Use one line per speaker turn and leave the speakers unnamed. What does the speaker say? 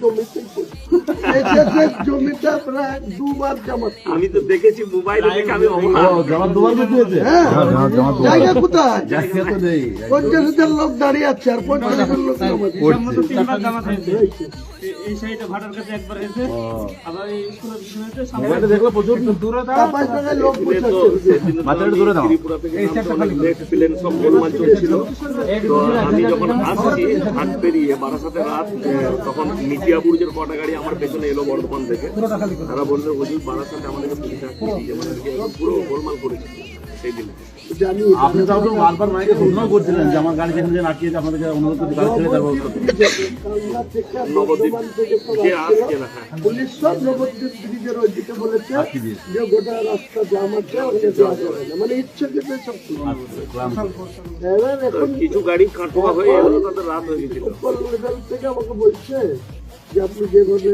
জমিতেই জমিটা প্রায় 2 বার জমা।
আমি তো দেখেছি মোবাইলে দেখে আমি
জায়গা কোথায়? 50,000 লোক দাঁড়িয়ে আছে আর 50,000 লোক জমা দিয়েছে।
এই সাইডে ভাটার কাছে একবার এসে আবার এই স্কুলের পিছনে এসে সামনে
মোবাইলে দেখলে প্রচুর দূরে দাও,
তারপর জায়গায় লোক বসে আছে।
মাথাটা দূরে দাও।
ত্রিপুরা থেকে নেট প্লেন সব গোলমাল চলছিল। তো আমি যখন আসছি হাট পেরিয়ে বারাসাতে রাত, তখন মিটিয়া বুর্জের কটা গাড়ি আমার পেছনে এলো বর্ধমান থেকে। তারা বললো হুজুর বারাসাতে আমাদেরকে পুলিশ আসছে, আমাদেরকে পুরো গোলমাল করেছে সেই দিনে।
জানি
আপনি তাও তো বারবার মাইকে ঘোষণা করছিলেন যে আমার গাড়ি যেখানে আটকিয়েছে আপনাদেরকে অনুরোধ করতে গাড়ি ছেড়ে দেবো।
নবদ্বীপ যে আসছে না, হ্যাঁ
পুলিশ সব নবদ্বীপ ব্রিজের ওইদিকে বলেছে যে গোটা রাস্তা জাম আছে, ওকে যাওয়া যাবে না। মানে ইচ্ছে কিন্তু সব এবার এখন
কিছু গাড়ি কাটোয়া হয়ে এলো, তাদের রাত হয়ে গেছিল।
উপর লেভেল থেকে আমাকে বলছে যে আপনি যেভাবে